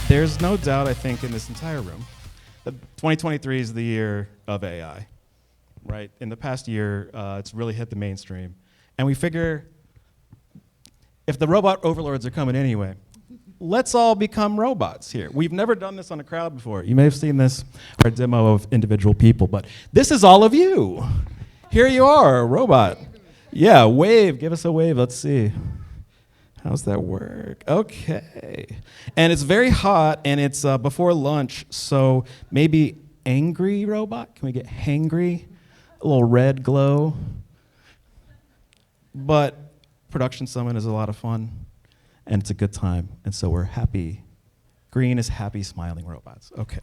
There's no doubt, I think, in this entire room that 2023 is the year of AI, right? In the past year, it's really hit the mainstream. And we figure if the robot overlords are coming anyway, let's all become robots here. We've never done this on a crowd before. You may have seen this, or a demo of individual people, but this is all of you. Here you are, a robot. Yeah, wave, give us a wave, let's see. How's that work? Okay. And it's very hot, and it's before lunch, so maybe angry robot? Can we get hangry? A little red glow. But Production Summit is a lot of fun, and it's a good time, and so we're happy. Green is happy, smiling robots. Okay.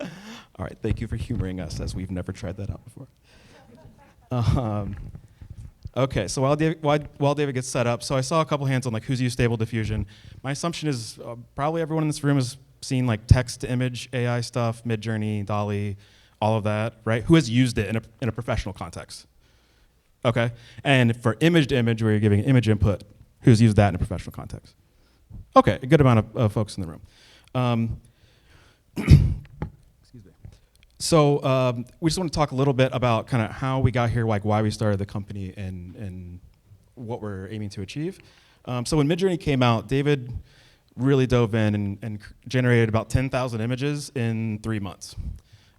All right, thank you for humoring us, as we've never tried that out before. Okay, so while David gets set up, so I saw a couple hands on like who's used Stable Diffusion. My assumption is probably everyone in this room has seen like text-to-image AI stuff, Midjourney, DALL-E, all of that, right? Who has used it in a professional context? Okay, and for image-to-image, where you're giving image input, who's used that in a professional context? Okay, a good amount of folks in the room. Excuse me. So we just want to talk a little bit about kind of how we got here, like why we started the company and what we're aiming to achieve. So when Midjourney came out, David really dove in and generated about 10,000 images in 3 months,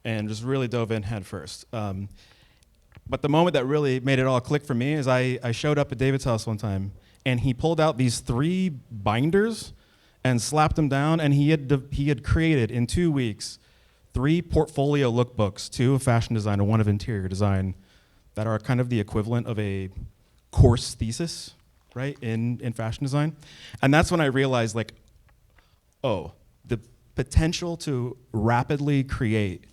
and just really dove in head first. But the moment that really made it all click for me is I showed up at David's house one time, and he pulled out these 3 binders and slapped them down, and he had created in 2 weeks 3 portfolio lookbooks, 2 of fashion design and 1 of interior design, that are kind of the equivalent of a course thesis, right, in fashion design. And that's when I realized, like, oh, the potential to rapidly create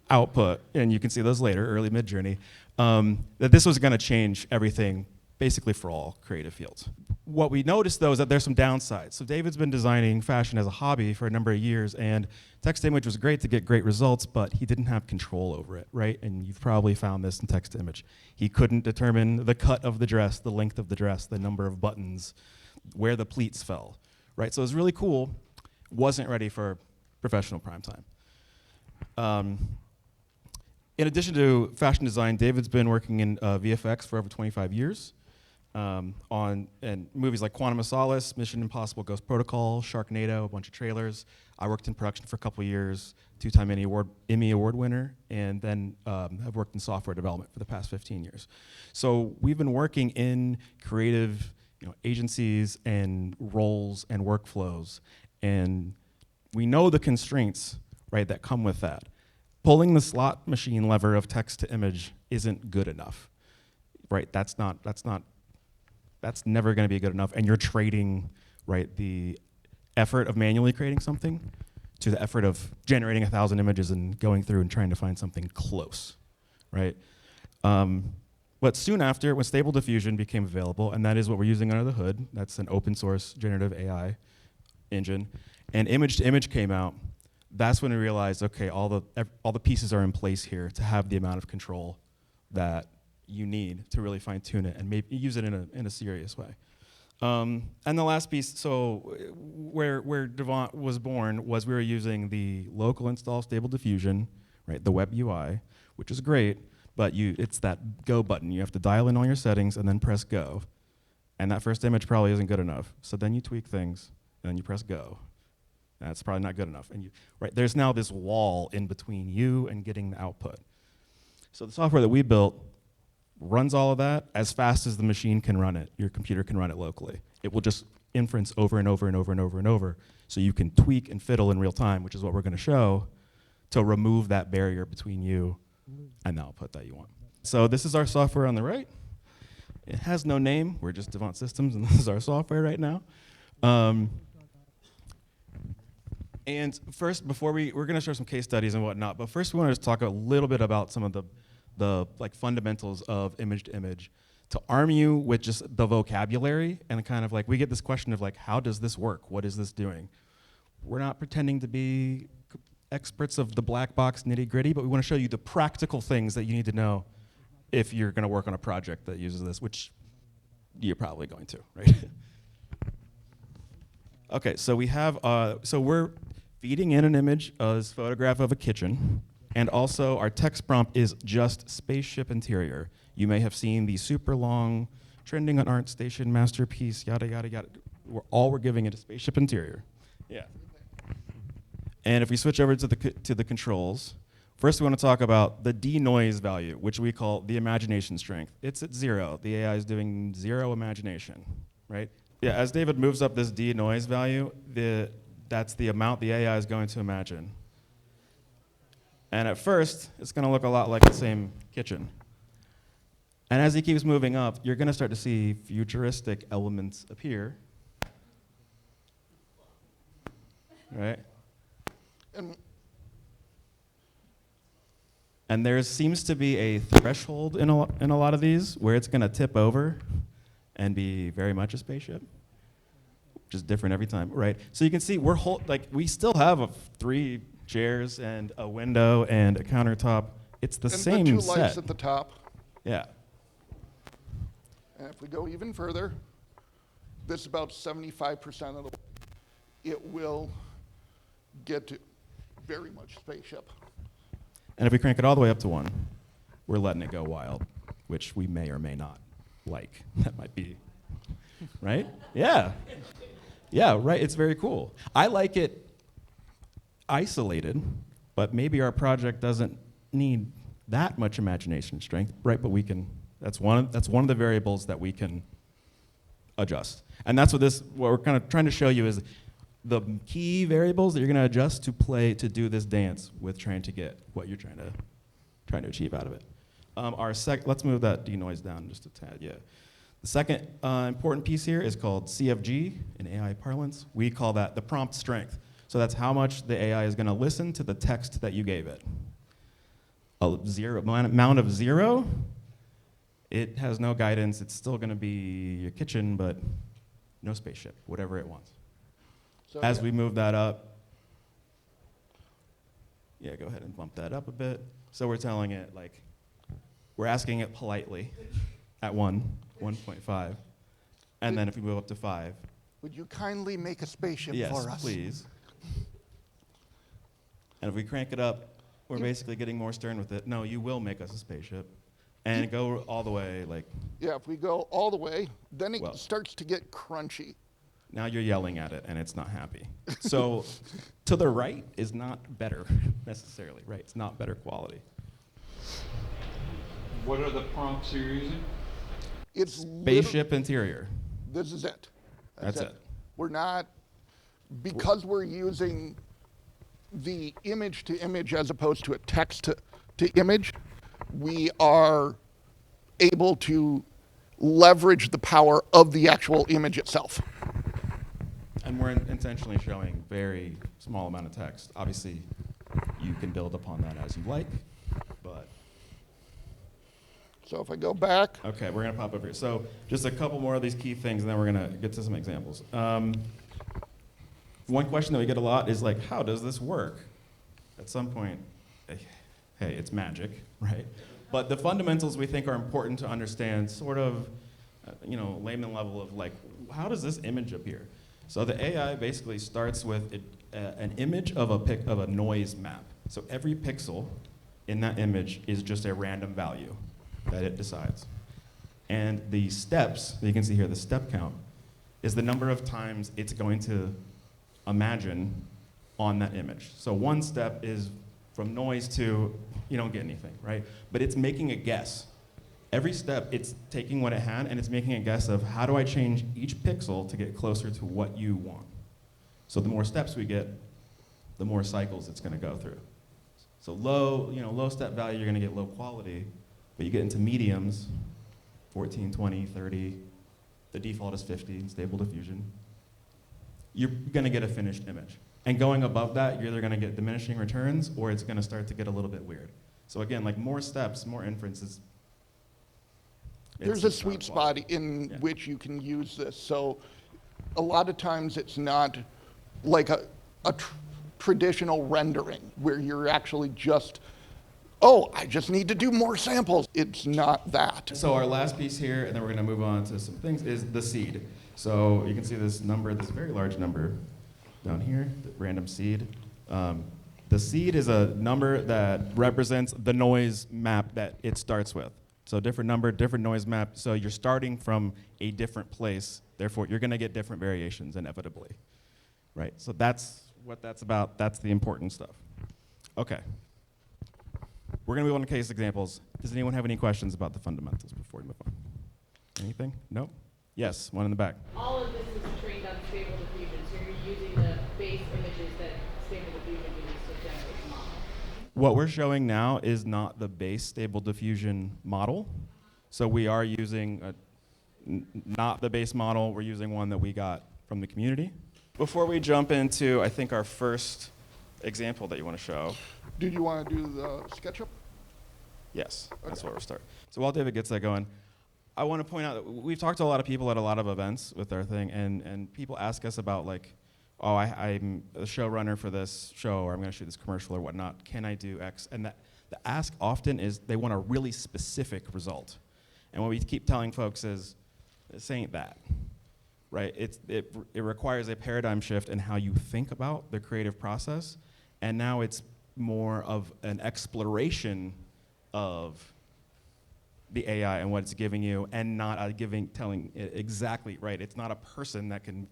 output, and you can see those later, early Midjourney, that this was going to change everything basically for all creative fields. What we noticed, though, is that there's some downsides. So David's been designing fashion as a hobby for a number of years, and text-to-image was great to get great results, but he didn't have control over it, right? And you've probably found this in text-to-image. He couldn't determine the cut of the dress, the length of the dress, the number of buttons, where the pleats fell, right? So it was really cool, wasn't ready for professional prime time. In addition to fashion design, David's been working in VFX for over 25 years on movies like Quantum of Solace, Mission Impossible Ghost Protocol, Sharknado, a bunch of trailers. I worked in production for a couple of years, 2-time Emmy Award winner, and then have worked in software development for the past 15 years. So we've been working in creative agencies and roles and workflows, and we know the constraints, right, that come with that. Pulling the slot machine lever of text to image isn't good enough, right? That's never going to be good enough, and you're trading, right, the effort of manually creating something to the effort of generating 1,000 images and going through and trying to find something close, right? But soon after, when Stable Diffusion became available, and that is what we're using under the hood, that's an open source generative AI engine, and image to image came out, that's when we realized, okay, all the pieces are in place here to have the amount of control that you need to really fine tune it and maybe use it in a serious way. And the last piece, so where Davant was born was we were using the local install Stable Diffusion, right, the web UI, which is great, but it's that go button. You have to dial in all your settings and then press go. And that first image probably isn't good enough. So then you tweak things, and then you press go. That's probably not good enough. And there's now this wall in between you and getting the output. So the software that we built runs all of that as fast as the machine can run it. Your computer can run it locally. It will just inference over and over and over and over and over, so you can tweak and fiddle in real time, which is what we're going to show, to remove that barrier between you and the output that you want. So this is our software on the right. It has no name. We're just Davant Systems, and this is our software right now. And first, before we're going to show some case studies and whatnot, but first we want to just talk a little bit about some of the like fundamentals of image to image to arm you with just the vocabulary, and kind of like we get this question of like, how does this work? What is this doing? We're not pretending to be experts of the black box nitty gritty, but we want to show you the practical things that you need to know if you're going to work on a project that uses this, which you're probably going to, right? Okay, so we have, so we're feeding in an image as photograph of a kitchen, and also our text prompt is just spaceship interior. You may have seen the super long trending on ArtStation masterpiece, yada, yada, yada. We're giving it a spaceship interior. Yeah. And if we switch over to the controls, first we want to talk about the denoise value, which we call the imagination strength. It's at 0. The AI is doing 0 imagination, right? Yeah, as David moves up this denoise value, that's the amount the AI is going to imagine. And at first, it's going to look a lot like the same kitchen. And as he keeps moving up, you're going to start to see futuristic elements appear. Right? And there seems to be a threshold in a lot of these where it's going to tip over and be very much a spaceship, which is different every time, right? So you can see we still have 3 chairs and a window and a countertop. It's the same set. And the 2 lights at the top. Yeah. And if we go even further, this is about 75% of the way. It will get to very much spaceship. And if we crank it all the way up to 1, we're letting it go wild, which we may or may not like. That might be, right? Yeah. Yeah, right, it's very cool. I like it isolated, but maybe our project doesn't need that much imagination strength, right? But that's one of the variables that we can adjust. And that's what we're kind of trying to show you is the key variables that you're going to adjust to do this dance with trying to get what you're trying to achieve out of it. Let's move that denoise down just a tad, yeah. The second important piece here is called CFG in AI parlance. We call that the prompt strength. So that's how much the AI is going to listen to the text that you gave it. Amount of 0, it has no guidance. It's still going to be your kitchen, but no spaceship, whatever it wants. So as we move that up, yeah, go ahead and bump that up a bit. So we're telling it, we're asking it politely at 1.5. And then if we move up to 5. Would you kindly make a spaceship for us? Yes, please. And if we crank it up, we're basically getting more stern with it. No, you will make us a spaceship. And go all the way, Yeah, if we go all the way, then it starts to get crunchy. Now you're yelling at it, and it's not happy. So to the right is not better, necessarily, right? It's not better quality. What are the prompts you're using? It's spaceship interior. This is it. That's it. We're not, because we're using the image to image as opposed to a text to image, we are able to leverage the power of the actual image itself. And we're intentionally showing very small amount of text. Obviously, you can build upon that as you like, but. So if I go back. Okay, we're gonna pop over here. So just a couple more of these key things, and then we're gonna get to some examples. One question that we get a lot is how does this work? At some point, hey, it's magic, right? But the fundamentals we think are important to understand, sort of, layman level of how does this image appear? So the AI basically starts with an image of a noise map. So every pixel in that image is just a random value that it decides. And the steps, that you can see here, the step count, is the number of times it's going to imagine on that image. So one step is from noise to you don't get anything, right? But it's making a guess. Every step, it's taking what it had and it's making a guess of how do I change each pixel to get closer to what you want. So the more steps we get, the more cycles it's going to go through. So low step value, you're going to get low quality, but you get into mediums, 14, 20, 30. The default is 50, stable diffusion. You're going to get a finished image. And going above that, you're either going to get diminishing returns or it's going to start to get a little bit weird. So again, more steps, more inferences. There's a sweet spot in which you can use this. So a lot of times it's not like a traditional rendering where you're actually just oh, I just need to do more samples. It's not that. So our last piece here, and then we're going to move on to some things, is the seed. So you can see this number, this very large number down here, the random seed. The seed is a number that represents the noise map that it starts with. So different number, different noise map. So you're starting from a different place. Therefore, you're going to get different variations inevitably, right? So that's what that's about. That's the important stuff. Okay. We're going to move on to case examples. Does anyone have any questions about the fundamentals before we move on? Anything? No? Yes, one in the back. All of this is trained on stable diffusion, so you're using the base images that stable diffusion uses to generate the model. What we're showing now is not the base stable diffusion model. So we are using not the base model. We're using one that we got from the community. Before we jump into, I think, our first example that you want to show. Did you want to do the SketchUp? Yes, that's Okay. where we'll start. So while David gets that going, I want to point out that we've talked to a lot of people at a lot of events with our thing, and people ask us about, like, oh, I'm a showrunner for this show, or I'm going to shoot this commercial or whatnot. Can I do X? And the ask often is they want a really specific result. And what we keep telling folks is, this ain't that, right? It requires a paradigm shift in how you think about the creative process, and now it's more of an exploration of the AI and what it's giving you, and not telling it exactly, right? It's not a person that can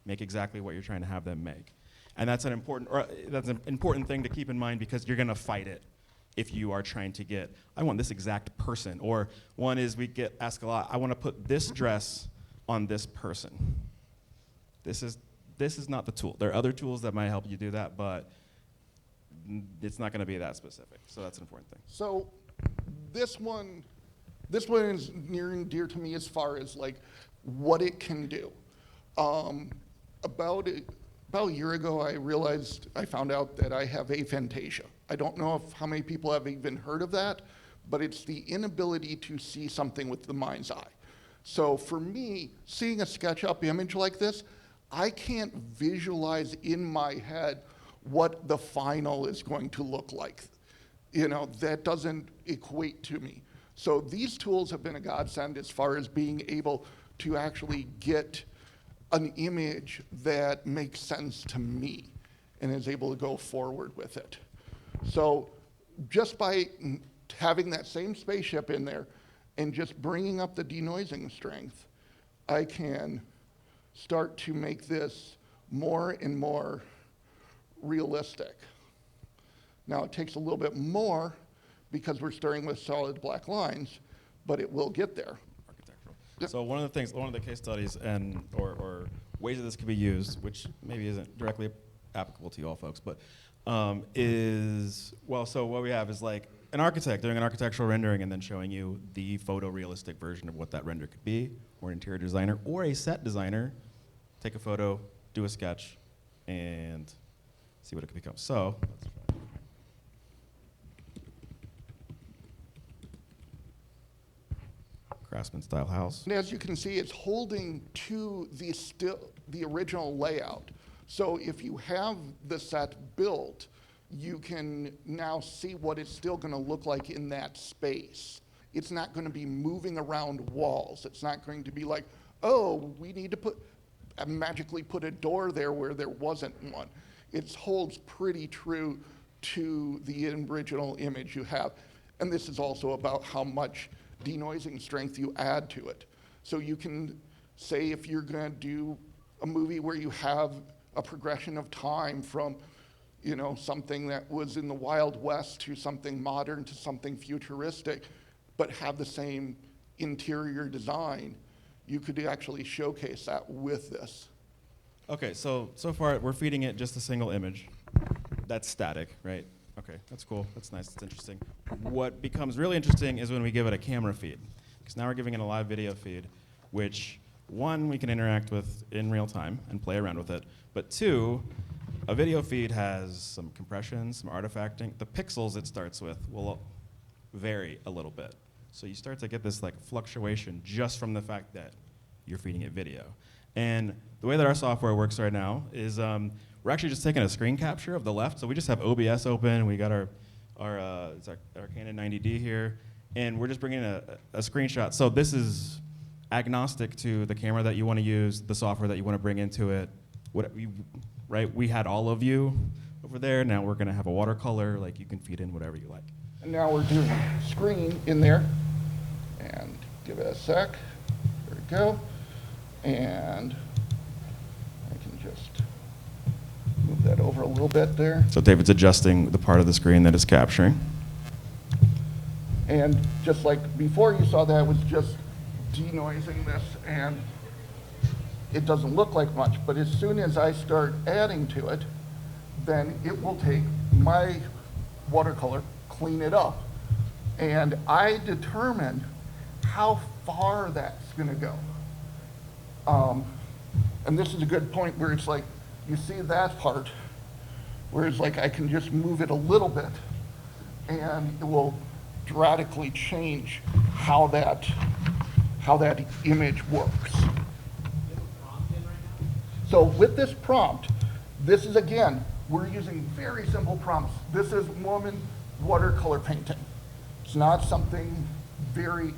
make exactly what you're trying to have them make. And that's an important thing to keep in mind, because you're gonna fight it if you are trying to get, I want this exact person. Or one is we get asked a lot, I wanna put this dress on this person. This is not the tool. There are other tools that might help you do that, but it's not gonna be that specific. So that's an important thing. So this one is near and dear to me as far as like what it can do. About a year ago, I found out that I have aphantasia. I don't know how many people have even heard of that, but it's the inability to see something with the mind's eye. So for me, seeing a SketchUp image like this, I can't visualize in my head what the final is going to look like. You know, that doesn't equate to me. So these tools have been a godsend as far as being able to actually get an image that makes sense to me and is able to go forward with it. So just by having that same spaceship in there and just bringing up the denoising strength, I can start to make this more and more realistic. Now it takes a little bit more because we're starting with solid black lines, but it will get there. Architectural. So one of the case studies or ways that this could be used, which maybe isn't directly applicable to you all folks, but so what we have is like an architect doing an architectural rendering and then showing you the photorealistic version of what that render could be, or an interior designer, or a set designer, take a photo, do a sketch, and see what it could become. So let's try. Craftsman style house. And as you can see, it's holding to the original layout. So if you have the set built, you can now see what it's still going to look like in that space. It's not going to be moving around walls. It's not going to be like, oh, we need to magically put a door there where there wasn't one. It holds pretty true to the original image you have. And this is also about how much denoising strength you add to it. So you can say if you're going to do a movie where you have a progression of time from, you know, something that was in the Wild West to something modern to something futuristic, but have the same interior design, you could actually showcase that with this. Okay, so far we're feeding it just a single image. That's static, right? Okay, that's cool, that's nice, that's interesting. What becomes really interesting is when we give it a camera feed, because now we're giving it a live video feed, which, one, we can interact with in real time and play around with it, but two, a video feed has some compression, some artifacting. The pixels it starts with will vary a little bit. So you start to get this like fluctuation just from the fact that you're feeding it video. And the way that our software works right now is we're actually just taking a screen capture of the left. So we just have OBS open. We got our it's our Canon 90D here, and we're just bringing a screenshot. So this is agnostic to the camera that you want to use, the software that you want to bring into it. Right? We had all of you over there. Now we're going to have a watercolor. Like, you can feed in whatever you like. And now we're doing screen in there. And give it a sec. There we go. And I can just move that over a little bit there. So David's adjusting the part of the screen that is capturing. And just like before, you saw that was just denoising this, and it doesn't look like much. But as soon as I start adding to it, then it will take my watercolor, clean it up, and I determine how far that's going to go. And this is a good point where it's like, you see that part, where it's like I can just move it a little bit, and it will drastically change how that image works. So with this prompt, this is, again, we're using very simple prompts. This is woman watercolor painting. It's not something very,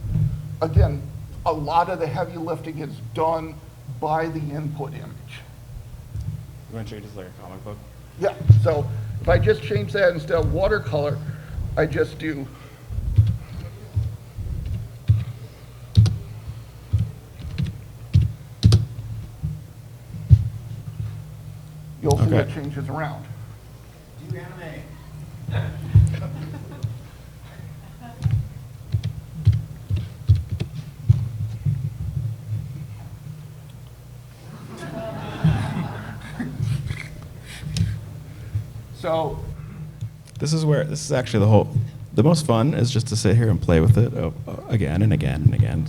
again, a lot of the heavy lifting is done by the input image. You want to change this like a comic book? Yeah, so if I just change that instead of watercolor, I just do you'll see it changes around. Do anime. So This is actually the most fun is just to sit here and play with it again and again and again.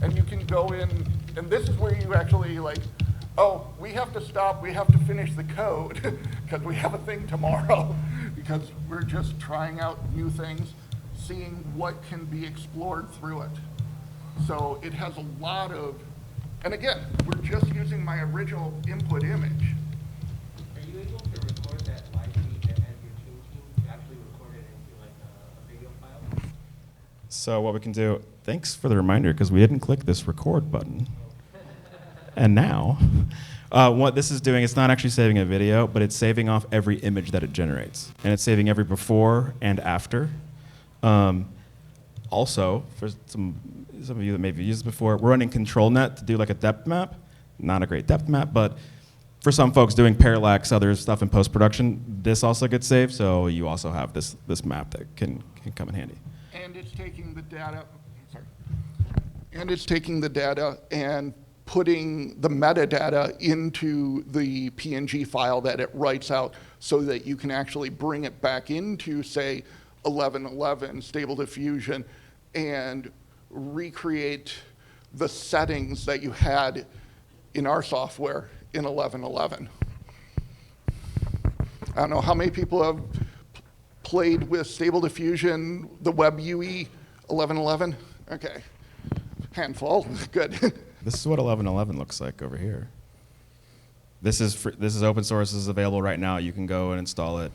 and you can go in, and this is where you actually like, oh, we have to stop, we have to finish the code because we have a thing tomorrow because we're just trying out new things, seeing what can be explored through it. So it has a lot of, and again, we're just using my original input image. Are you able to record that live feed as you're changing, actually record it into like a video file? So what we can do, thanks for the reminder, because we didn't click this record button. And now, what this is doing, it's not actually saving a video, but it's saving off every image that it generates. And it's saving every before and after. Also, for some of you that maybe used it before, we're running ControlNet to do like a depth map. Not a great depth map, but for some folks doing parallax, other stuff in post-production, this also gets saved, so you also have this map that can come in handy. And it's taking the data, and putting the metadata into the PNG file that it writes out so that you can actually bring it back into, say, 1111 Stable Diffusion and recreate the settings that you had in our software in 1111. I don't know how many people have played with Stable Diffusion, the Web UE 1111? Okay, handful, good. This is what 1111 looks like over here. This is open source. This is available right now. You can go and install it.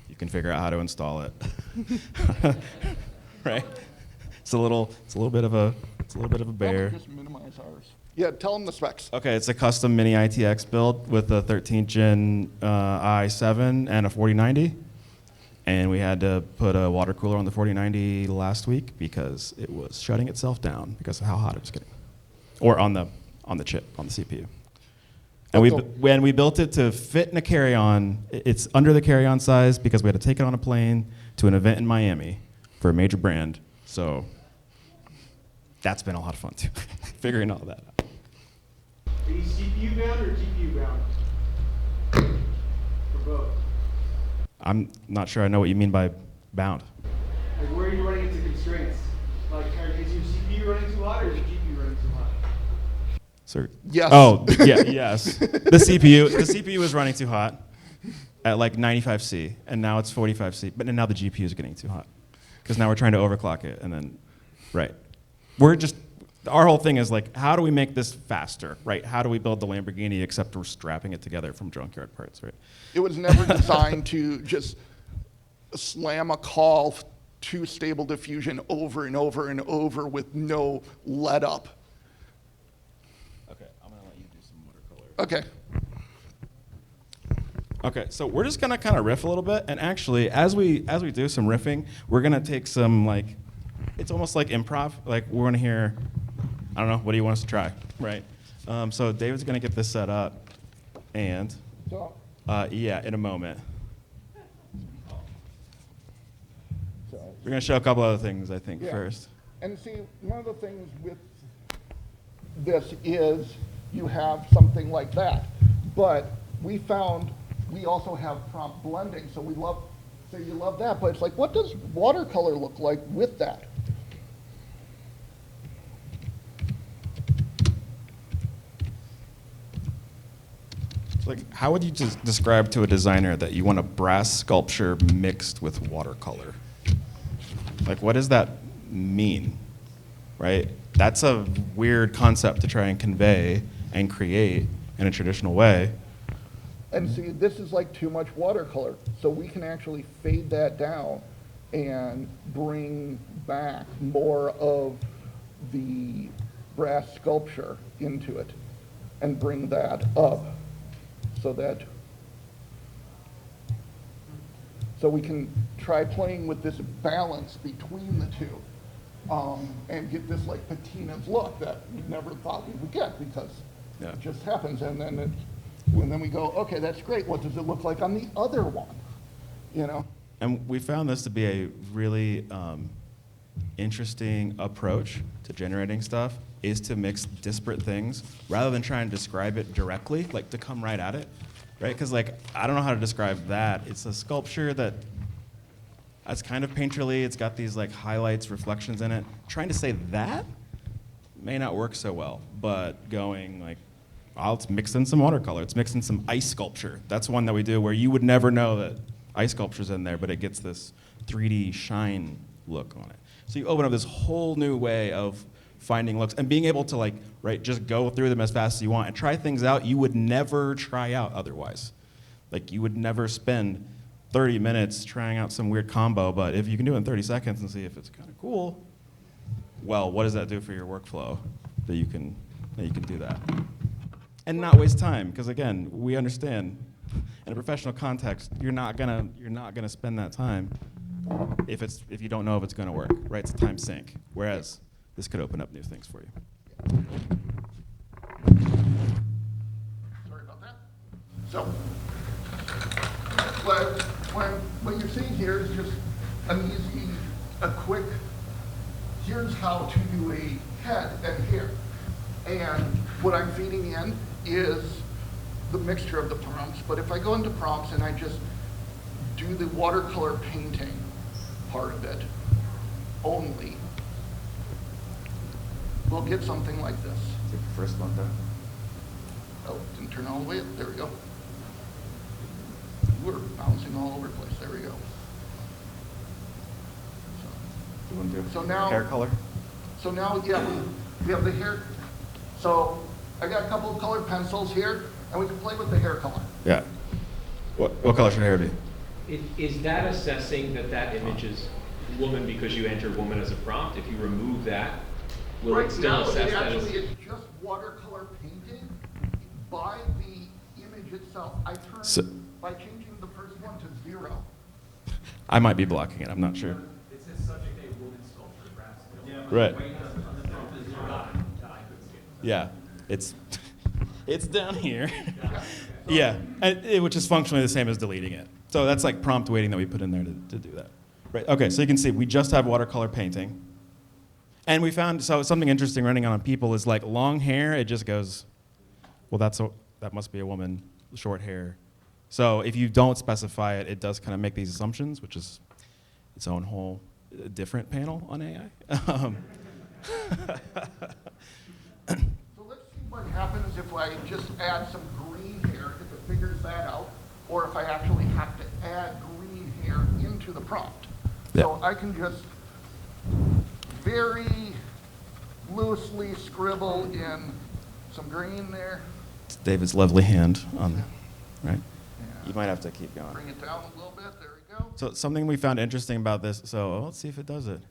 You can figure out how to install it. Right? It's a little bit of a bear. Just minimize ours. Yeah, tell them the specs. Okay, it's a custom mini ITX build with a 13th gen i7 and a 4090. And we had to put a water cooler on the 4090 last week because it was shutting itself down because of how hot it was getting. Or on the chip, on the CPU. And when we built it to fit in a carry-on, it's under the carry-on size because we had to take it on a plane to an event in Miami for a major brand. So that's been a lot of fun too, figuring all that out. Are you CPU bound or GPU bound? For both. I'm not sure I know what you mean by bound. Like, where are you running into constraints? Like, is your CPU running too hot or is your GPU running too hot? So, Yes. Oh, yeah, yes. The CPU is running too hot at like 95C, and now it's 45C, but now the GPU is getting too hot because now we're trying to overclock it, and then, right. Our whole thing is like, how do we make this faster, right? How do we build the Lamborghini except we're strapping it together from junkyard parts, right? It was never designed to just slam a call to Stable Diffusion over and over and over with no let up. Okay, I'm gonna let you do some watercolor. Okay. Okay, so we're just gonna kind of riff a little bit, and actually, as we do some riffing, we're gonna take some like, it's almost like improv. Like we're gonna hear, I don't know, what do you want us to try, right? So David's gonna get this set up, and So, yeah, in a moment, so we're gonna show a couple other things, I think, Yeah. first. And see, one of the things with this is you have something like that. But we found we also have prompt blending, so we love, so you love that. But it's like, what does watercolor look like with that? So, like, how would you just describe to a designer that you want a brass sculpture mixed with watercolor? Like, what does that mean, right? That's a weird concept to try and convey and create in a traditional way. And see, this is like too much watercolor. So we can actually fade that down and bring back more of the brass sculpture into it and bring that up so we can try playing with this balance between the two and get this like patina's look that we never thought we would get because Yeah. it just happens. And then we go, okay, that's great. What does it look like on the other one? You know? And we found this to be a really interesting approach to generating stuff, is to mix disparate things rather than try and describe it directly, like to come right at it, right? Because like, I don't know how to describe that. It's a sculpture that's kind of painterly. It's got these like highlights, reflections in it. Trying to say that may not work so well, but going like, oh, let's mix in some watercolor. Let's mix in some ice sculpture. That's one that we do where you would never know that ice sculpture's in there, but it gets this 3D shine look on it. So you open up this whole new way of finding looks and being able to like, right, just go through them as fast as you want and try things out you would never try out otherwise. Like you would never spend 30 minutes trying out some weird combo, but if you can do it in 30 seconds and see if it's kind of cool, well, what does that do for your workflow that you can do that? And not waste time, because again, we understand in a professional context, you're not gonna spend that time if you don't know if it's gonna work, right? It's a time sink. Whereas this could open up new things for you. Sorry about that. So, what you're seeing here is just a quick, here's how to do a head and hair. And what I'm feeding in is the mixture of the prompts. But if I go into prompts and I just do the watercolor painting part of it only, we'll get something like this. Take the first one down. Oh, didn't turn all the way up. There we go. We're bouncing all over the place. There we go. You want to do So now- hair color? So now, yeah, we have the hair. So I got a couple of colored pencils here, and we can play with the hair color. Yeah. What color should hair be? Is that assessing that image is woman because you enter woman as a prompt? If you remove that, will Right it still now, assess it that actually as? is just watercolor painting by the image itself. By changing the first one to 0. I might be blocking it. I'm not sure. It says subject a woman sculpture, brass. Right. On the prompt is zero. I couldn't see it. Yeah, it's down here. Yeah, which is functionally the same as deleting it. So that's like prompt waiting that we put in there to do that. Right. Okay. So you can see we just have watercolor painting, and we found something interesting running on people is like long hair. It just goes, well, that must be a woman. Short hair. So if you don't specify it, it does kind of make these assumptions, which is its own whole different panel on AI. So let's see what happens if I just add some green hair, if it figures that out, or if I actually have to add green hair into the prompt. So I can just very loosely scribble in some green there. It's David's lovely hand on, right? You might have to keep going. Bring it down a little bit, there we go. So something we found interesting about this, so let's see if it does it,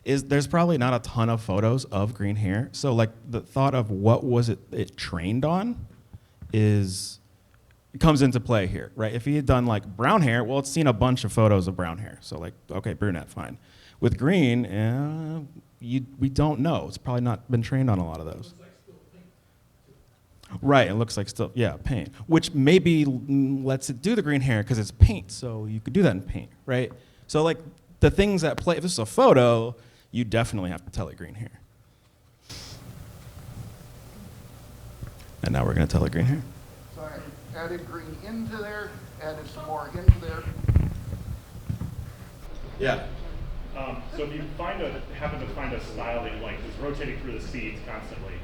is there's probably not a ton of photos of green hair. So like the thought of what was it trained on comes into play here, right? If he had done like brown hair, well, it's seen a bunch of photos of brown hair. So like, okay, brunette, fine. With green, we don't know. It's probably not been trained on a lot of those. Right, it looks like still, yeah, paint. Which maybe lets it do the green hair because it's paint, so you could do that in paint, right? So like the things that play, if this is a photo, you definitely have to tell it green hair. And now we're gonna tell it green hair. So I added green into there, added some more into there. Yeah. So if you happen to find a style that you like that's rotating through the seeds constantly,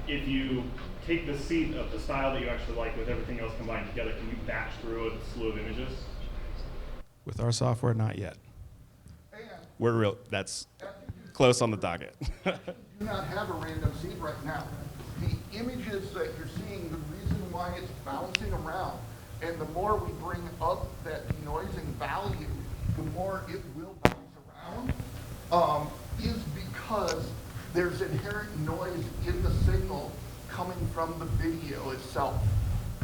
if you take the seed of the style that you actually like with everything else combined together, can you batch through a slew of images? With our software, not yet. And That's close on the docket. do not have a random seed right now. The images that you're seeing, the reason why it's bouncing around, and the more we bring up that denoising value, the more it will bounce around, is because there's inherent noise in the signal coming from the video itself.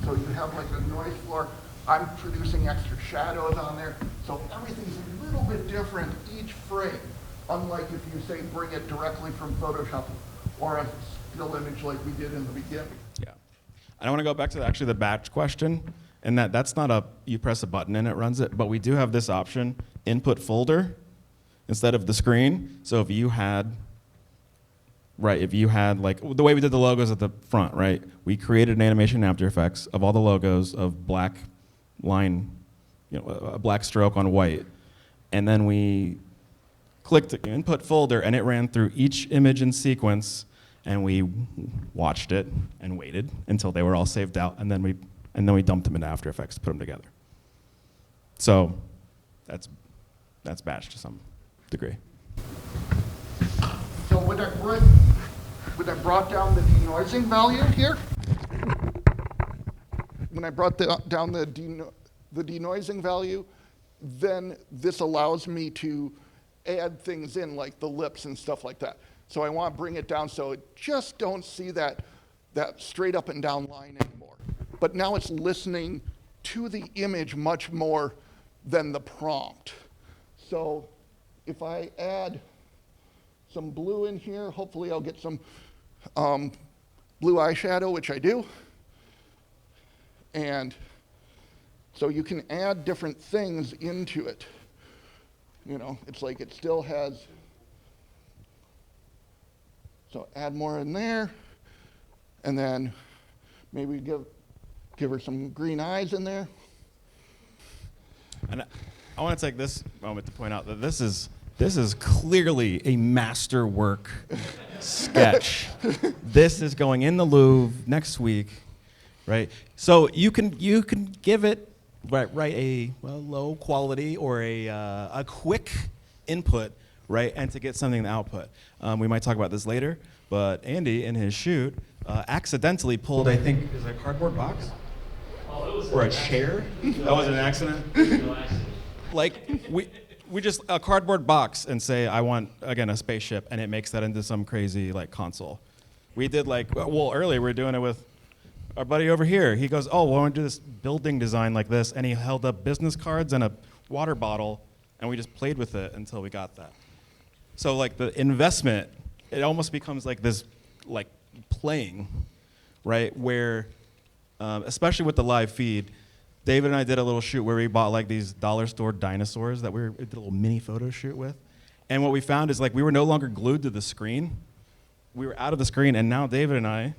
So you have like a noise floor. I'm producing extra shadows on there. So everything's a little bit different each frame, unlike if you say bring it directly from Photoshop or a still image like we did in the beginning. Yeah. I want to go back to actually the batch question, and that's not you press a button and it runs it, but we do have this option, input folder, instead of the screen. So if you had like, the way we did the logos at the front, right? We created an animation in After Effects of all the logos of black line, a black stroke on white. And then we clicked input folder and it ran through each image in sequence and we watched it and waited until they were all saved out and then we dumped them into After Effects to put them together. So that's batch to some degree. So when I brought down the denoising value here, when I brought down the denoising value, then this allows me to add things in like the lips and stuff like that. So I want to bring it down so it just don't see that straight up and down line anymore. But now it's listening to the image much more than the prompt. So if I add some blue in here, hopefully I'll get some blue eyeshadow, which I do. And so you can add different things into it. It's like it still has, so add more in there, and then maybe give her some green eyes in there. And I want to take this moment to point out that this is clearly a masterwork sketch. This is going in the Louvre next week, right? So you can give it a low quality or a quick input, right, and to get something to output. We might talk about this later, but Andy in his shoot accidentally pulled, I think, is it a cardboard box? Oh, it was Or a chair? That was an accident? No accident. Like, we just, a cardboard box and say, I want, again, a spaceship, and it makes that into some crazy, like, console. We did, earlier we were doing it with our buddy over here. He goes, oh, well, I want to do this building design like this, and he held up business cards and a water bottle, and we just played with it until we got that. So, like, the investment, it almost becomes like this, like, playing, right, where, especially with the live feed, David and I did a little shoot where we bought like these dollar store dinosaurs that we did a little mini photo shoot with. And what we found is like we were no longer glued to the screen. We were out of the screen, and now David and I,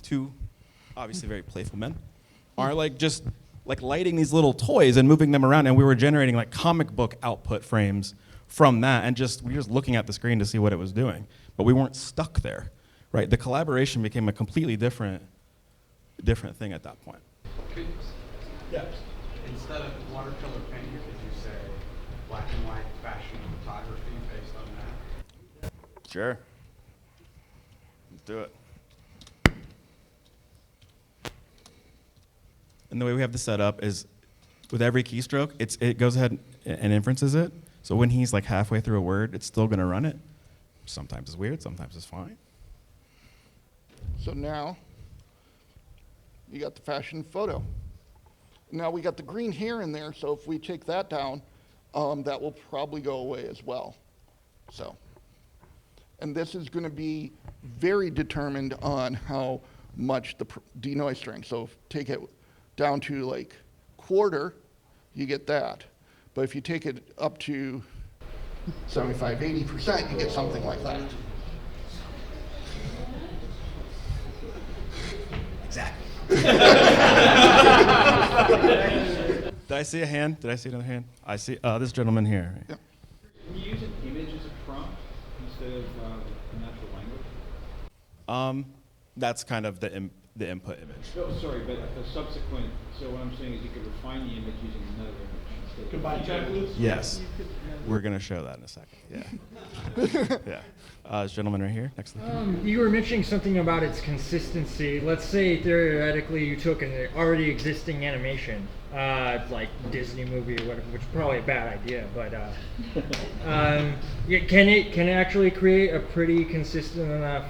two obviously very playful men, are like just like lighting these little toys and moving them around, and we were generating like comic book output frames from that, and we were just looking at the screen to see what it was doing. But we weren't stuck there, right? The collaboration became a completely different thing at that point. Yeah. Instead of watercolor painting, could you say black and white fashion photography based on that? Sure. Let's do it. And the way we have this set up is with every keystroke, it goes ahead and inferences it. So when he's like halfway through a word, it's still gonna run it. Sometimes it's weird, sometimes it's fine. So now, you got the fashion photo. Now we got the green hair in there, so if we take that down, that will probably go away as well. So, and this is gonna be very determined on how much the denoise strength. So if take it down to like quarter, you get that. But if you take it up to 75, 80%, you get something like that. Did I see a hand? Did I see another hand? I see this gentleman here. Yep. Can you use an image as a prompt instead of natural language? That's kind of the input image. Oh, sorry, but the subsequent, so what I'm saying is you could refine the image using another image. instead of- Combine templates? Yes. We're going to show that in a second. Yeah. Yeah. This gentleman right here, next to the You were mentioning something about its consistency. Let's say theoretically you took an already existing animation, like Disney movie or whatever, which is probably a bad idea, but can it actually create a pretty consistent enough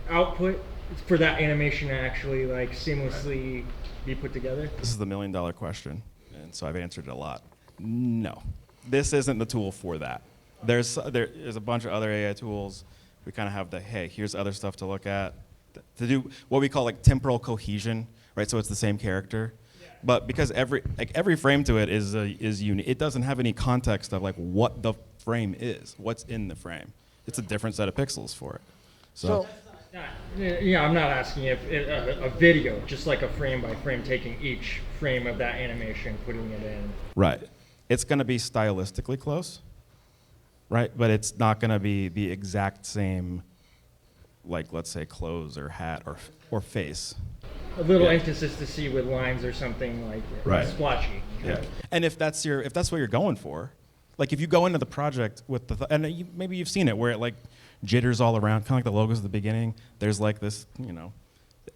output for that animation to actually like seamlessly be put together? This is the $1 million question, and so I've answered it a lot. No, this isn't the tool for that. There's a bunch of other AI tools. We kind of have the, hey, here's other stuff to look at, to do what we call like temporal cohesion, right? So it's the same character, but because every frame to it is unique. It doesn't have any context of like what the frame is, what's in the frame. It's a different set of pixels for it. So Yeah, I'm not asking if a video, just like a frame by frame, taking each frame of that animation, putting it in. right, it's going to be stylistically close. Right, but it's not going to be the exact same, like let's say clothes or hat or face. A little emphasis to see with lines or something like Right. splotchy. Yeah. And if that's what you're going for, like if you go into the project with maybe you've seen it where it like jitters all around, kind of like the logos at the beginning. There's like this, the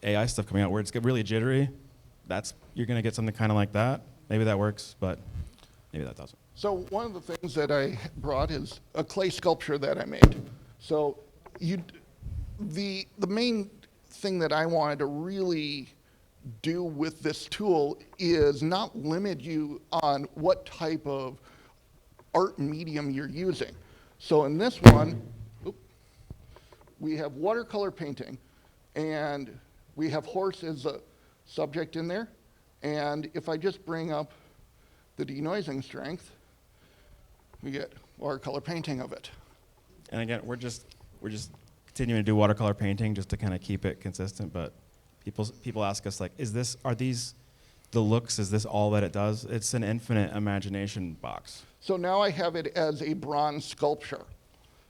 AI stuff coming out where it's really jittery. You're going to get something kind of like that. Maybe that works, but maybe that doesn't. So one of the things that I brought is a clay sculpture that I made. So the main thing that I wanted to really do with this tool is not limit you on what type of art medium you're using. So in this one, we have watercolor painting, and we have horse as a subject in there. And if I just bring up the denoising strength, we get watercolor painting of it. And again, we're just continuing to do watercolor painting just to kind of keep it consistent. But people ask us like, is this all that it does? It's an infinite imagination box. So now I have it as a bronze sculpture.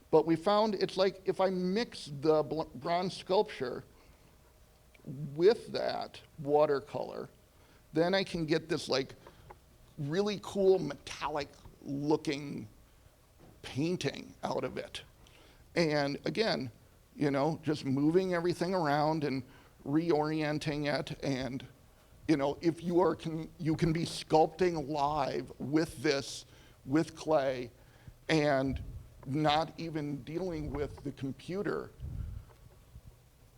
But we found it's like if I mix the bronze sculpture with that watercolor, then I can get this like really cool metallic looking painting out of it. And again, just moving everything around and reorienting it. And, if you can be sculpting live with this, with clay, and not even dealing with the computer,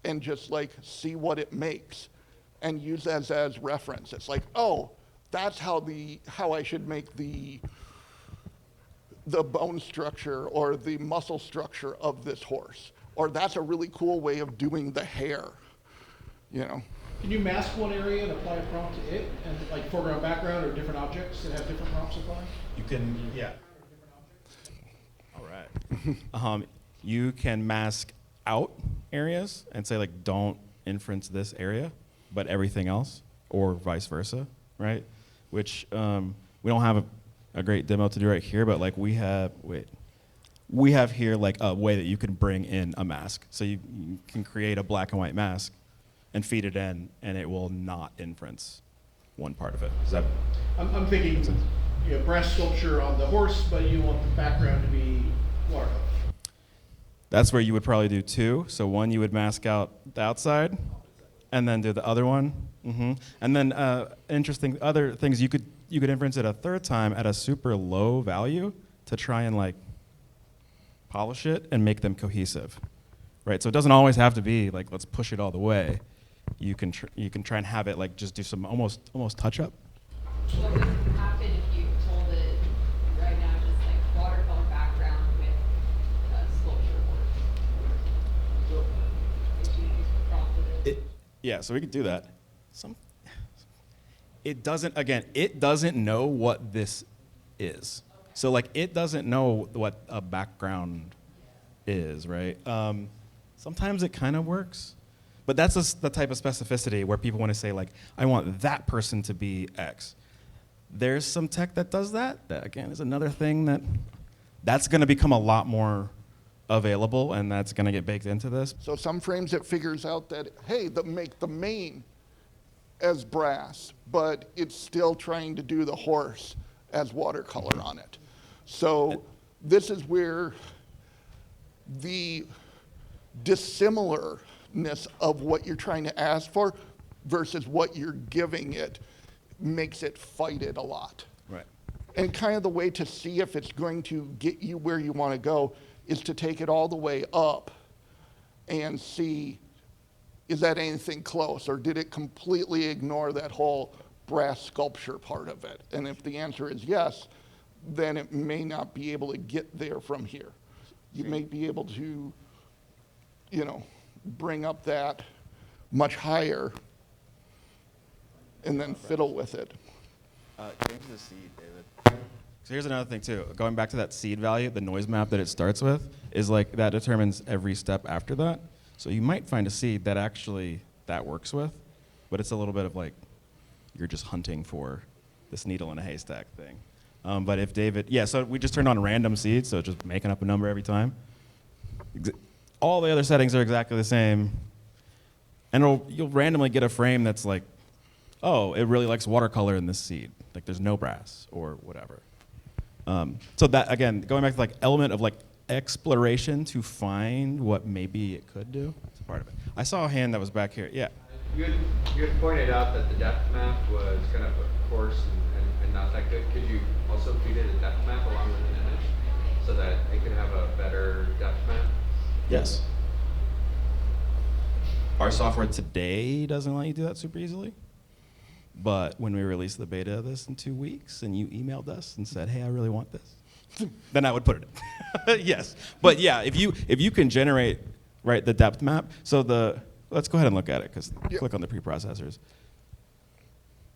and just like see what it makes and use that as reference. It's like, oh, that's how I should make the bone structure or the muscle structure of this horse. Or that's a really cool way of doing the hair, Can you mask one area and apply a prompt to it, and like foreground, background, or different objects that have different prompts applied? You can, yeah. All right. You can mask out areas and say like, don't inference this area, but everything else, or vice versa, right? Which we don't have a great demo to do right here, but like we have here like a way that you can bring in a mask. So you can create a black and white mask and feed it in, and it will not inference one part of it. Is that? I'm thinking you have brass sculpture on the horse, but you want the background to be watercolor. That's where you would probably do two. So one, you would mask out the outside, and then do the other one. And then interesting other things you could inference it a third time at a super low value to try and like polish it and make them cohesive, right? So it doesn't always have to be like let's push it all the way. You can try and have it like just do some almost touch up. What would happen if you told it right now just like watercolor background with sculpture work? If you prompted it. Yeah, so we could do that. It doesn't know what this is. So like it doesn't know what a background is, right? Sometimes it kind of works, but that's the type of specificity where people want to say like, I want that person to be X. There's some tech that does that. That again is another thing that's going to become a lot more available, and that's going to get baked into this. So some frames it figures out that, hey, make the mane as brass, but it's still trying to do the horse as watercolor on it. So this is where the dissimilarness of what you're trying to ask for versus what you're giving it makes it fight it a lot. Right. And kind of the way to see if it's going to get you where you want to go is to take it all the way up and see, is that anything close, or did it completely ignore that whole brass sculpture part of it? And if the answer is yes, then it may not be able to get there from here. You may be able to, bring up that much higher and then fiddle with it. Change the seed, David. So here's another thing too. Going back to that seed value, the noise map that it starts with is like that determines every step after that. So you might find a seed that actually that works with, but it's a little bit of like you're just hunting for this needle in a haystack thing. But if David, so we just turned on random seeds, so just making up a number every time. All the other settings are exactly the same, and you'll randomly get a frame that's like, oh, it really likes watercolor in this seed. Like there's no brass or whatever. So that, again, going back to like element of like exploration to find what maybe it could do, it's part of it. I saw a hand that was back here, yeah. You had pointed out that the depth map was kind of coarse and not that good. Could you also feed it a depth map along with an image so that it could have a better depth map? Yes. Our software today doesn't let you do that super easily. But when we release the beta of this in 2 weeks and you emailed us and said, hey, I really want this, then I would put it in. Yes. But yeah, if you can generate, right, the depth map, so let's go ahead and look at it, because click on the preprocessors.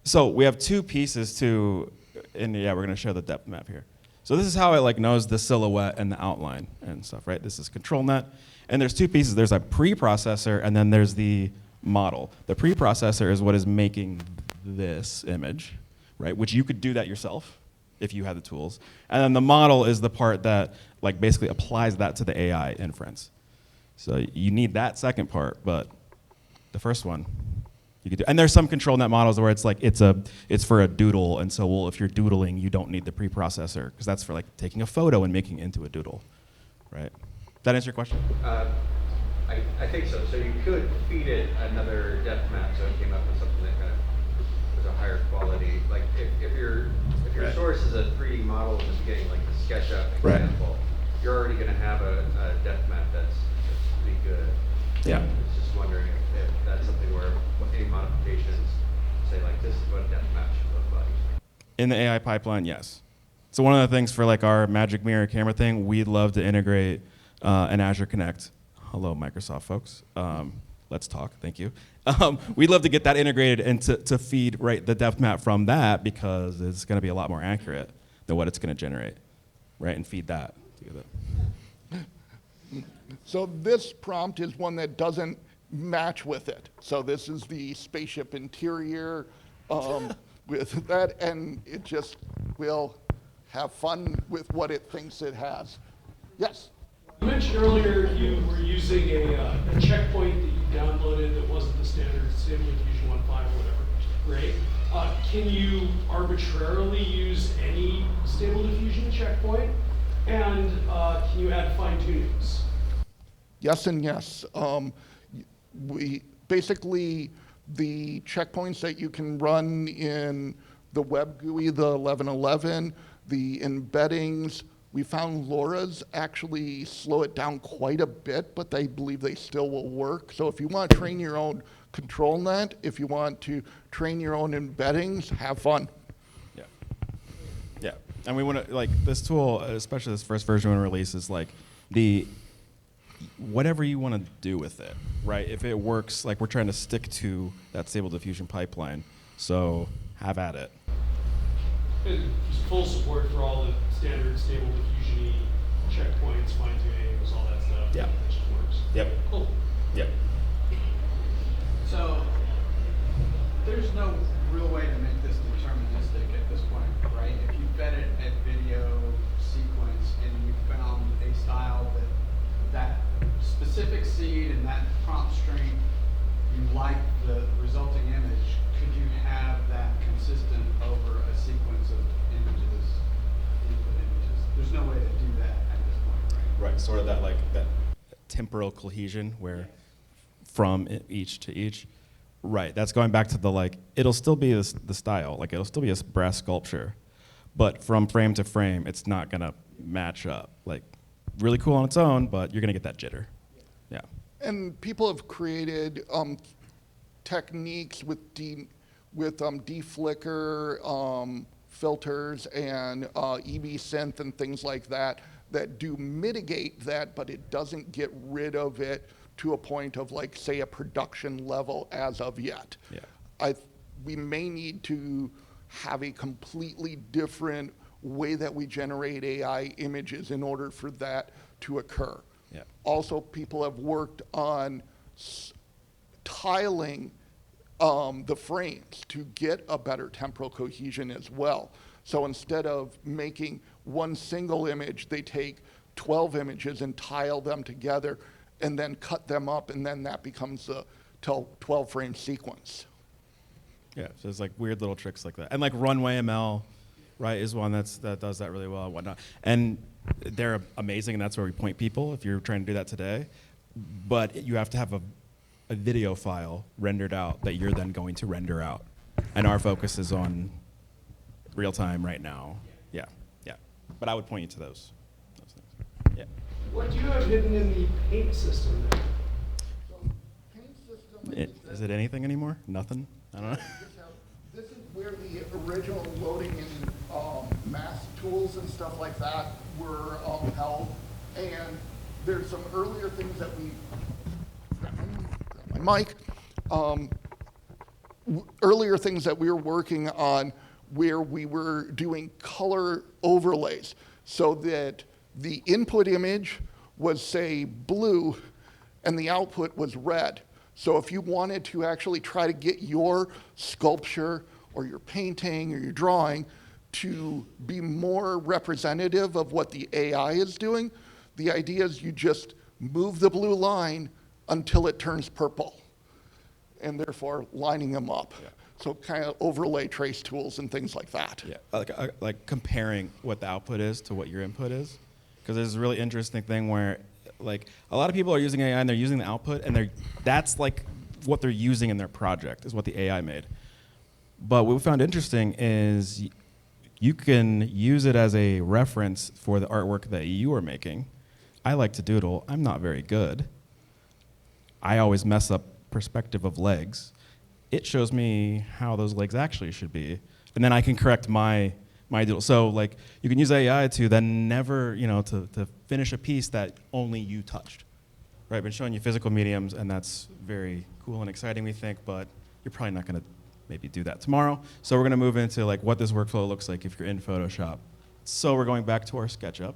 So we have two pieces we're going to show the depth map here. So this is how it like knows the silhouette and the outline and stuff, right? This is control net. And there's two pieces. There's a preprocessor, and then there's the model. The preprocessor is what is making this image, right? Which you could do that yourself if you had the tools. And then the model is the part that like basically applies that to the AI inference. So you need that second part, but the first one you could do. And there's some control net models where it's like it's for a doodle, and so if you're doodling, you don't need the preprocessor because that's for like taking a photo and making it into a doodle, right? Does that answer your question? I think so. So you could feed it another depth map so it came up with something that kind of was a higher quality. Like if your Right. source is a 3D model in the beginning, like the SketchUp Right. example, you're already going to have a depth map that's pretty good. Yeah. I was just wondering if that's something where any modifications say like this is what a depth map should look like. In the AI pipeline, yes. So one of the things for like our Magic Mirror camera thing, we'd love to integrate an Azure Connect. Hello, Microsoft folks. Let's talk. Thank you. We'd love to get that integrated and to feed right the depth map from that, because it's going to be a lot more accurate than what it's going to generate, right? And feed that together. So this prompt is one that doesn't match with it. So this is the spaceship interior with that, and it just will have fun with what it thinks it has. Yes? You mentioned earlier you were using a checkpoint that you downloaded that wasn't the standard Stable Diffusion 1.5 or whatever. Great. Can you arbitrarily use any Stable Diffusion checkpoint? And can you add fine tunings? Yes and yes. basically the checkpoints that you can run in the web GUI, the 1111, the embeddings. We found LoRa's actually slow it down quite a bit, but they believe they still will work. So if you want to train your own control net, if you want to train your own embeddings, have fun. Yeah. Yeah. And we want to, like, this tool, especially this first version when release, is like whatever you want to do with it, right? If it works, like, we're trying to stick to that stable diffusion pipeline. So have at it. There's full support for all the standard stable diffusion checkpoints, fine tuning, all that stuff. Yeah. It just works. Yep. Cool. Yep. So there's no real way to make this deterministic at this point, right? If you fed it a video sequence and you found a style that specific seed and that prompt string, you like the resulting image, could you have that consistent over a sequence of images, input images? There's no way to do that at this point, right? Right, sort of that, like, that temporal cohesion where from each to each. Right, that's going back to the, like, it'll still be the style, like, it'll still be a brass sculpture, but from frame to frame, it's not gonna match up. Like, really cool on its own, but you're gonna get that jitter. Yeah. And people have created techniques with deflicker filters and EB synth and things like that that do mitigate that, but it doesn't get rid of it to a point of, like, say, a production level as of yet. Yeah. We may need to have a completely different way that we generate AI images in order for that to occur. Yeah. Also, people have worked on tiling the frames to get a better temporal cohesion as well. So instead of making one single image, they take 12 images and tile them together and then cut them up, and then that becomes a 12 frame sequence. Yeah, so there's like weird little tricks like that. And like Runway ML, right, is one that does that really well and whatnot. And they're amazing, and that's where we point people if you're trying to do that today. But you have to have a video file rendered out that you're then going to render out. And our focus is on real time right now. Yeah, yeah. But I would point you to those things. Yeah. What do you have hidden in the paint system then? Is it anything anymore? Nothing? I don't know. This is where the original loading and mask tools and stuff like that were held. And there's some earlier things that we, my mic, earlier things that we were working on where we were doing color overlays so that the input image was, say, blue and the output was red. So if you wanted to actually try to get your sculpture or your painting or your drawing to be more representative of what the AI is doing, the idea is you just move the blue line until it turns purple, and therefore lining them up. Yeah. So kind of overlay trace tools and things like that. Yeah, like comparing what the output is to what your input is. Because there's a really interesting thing where, like, a lot of people are using AI and they're using the output, and that's like what they're using in their project is what the AI made. But what we found interesting is you can use it as a reference for the artwork that you are making. I like to doodle. I'm not very good. I always mess up perspective of legs. It shows me how those legs actually should be, and then I can correct my doodle. So like you can use AI to then never, to finish a piece that only you touched. Right, I've been showing you physical mediums, and that's very cool and exciting, we think, but you're probably not gonna maybe do that tomorrow. So we're gonna move into like what this workflow looks like if you're in Photoshop. So we're going back to our SketchUp.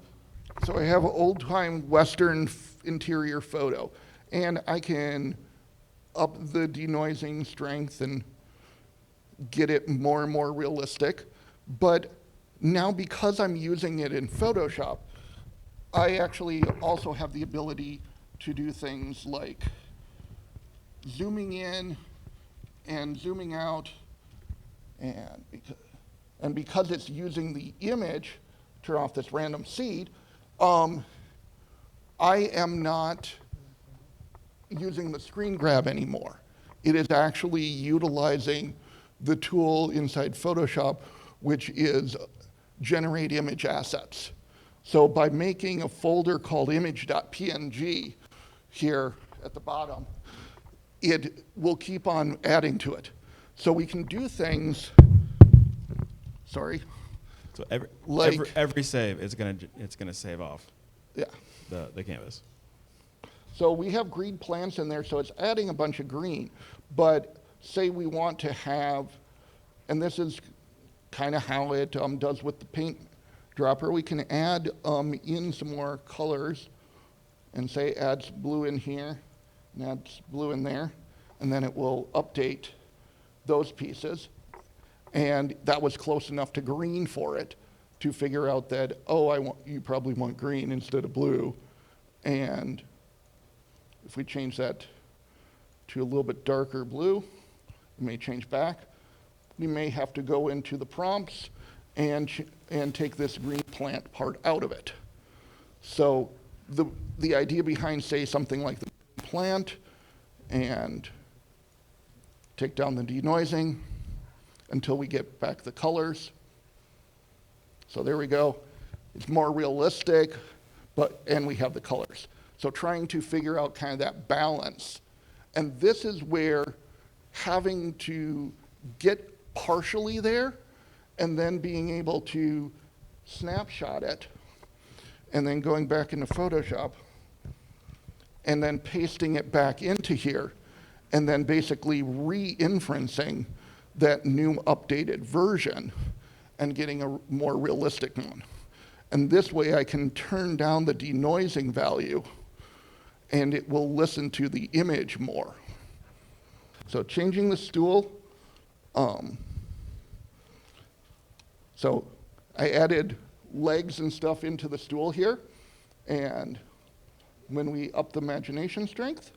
So I have an old-time Western interior photo, and I can up the denoising strength and get it more and more realistic. But now because I'm using it in Photoshop, I actually also have the ability to do things like zooming in and zooming out, and because it's using the image, turn off this random seed, I am not using the screen grab anymore. It is actually utilizing the tool inside Photoshop, which is generate image assets. So by making a folder called image.png here at the bottom, it will keep on adding to it. So we can do things, sorry. So Like- every save, it's gonna save off Yeah. the canvas. So we have green plants in there, so it's adding a bunch of green. But say we want to have, and this is kind of how it does with the paint dropper, we can add in some more colors and say add some blue in here and add some blue in there, and then it will update those pieces. And that was close enough to green for it to figure out that, oh, you probably want green instead of blue. And if we change that to a little bit darker blue, it may change back. We may have to go into the prompts and take this green plant part out of it. So the idea behind, say, something like the plant and take down the denoising until we get back the colors. So there we go. It's more realistic, and we have the colors. So trying to figure out kind of that balance. And this is where having to get partially there and then being able to snapshot it and then going back into Photoshop and then pasting it back into here and then basically re-inferencing that new updated version and getting a more realistic one. And this way I can turn down the denoising value and it will listen to the image more. So changing the stool, so I added legs and stuff into the stool here, and when we up the imagination strength,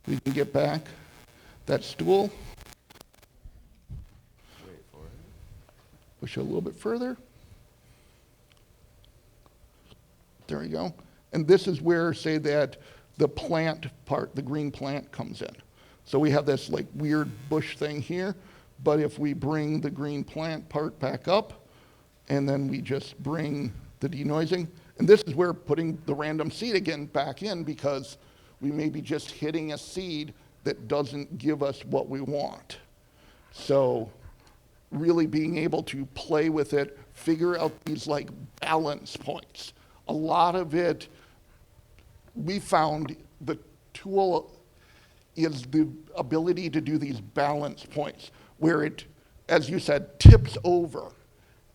we can get back that stool. Wait for it. Push it a little bit further. There we go. And this is where, say, that the plant part, the green plant, comes in. So we have this like weird bush thing here, but if we bring the green plant part back up, and then we just bring the denoising, and this is where putting the random seed again back in, because we may be just hitting a seed that doesn't give us what we want. So really being able to play with it, figure out these like balance points. A lot of it, we found the tool is the ability to do these balance points where it, as you said, tips over.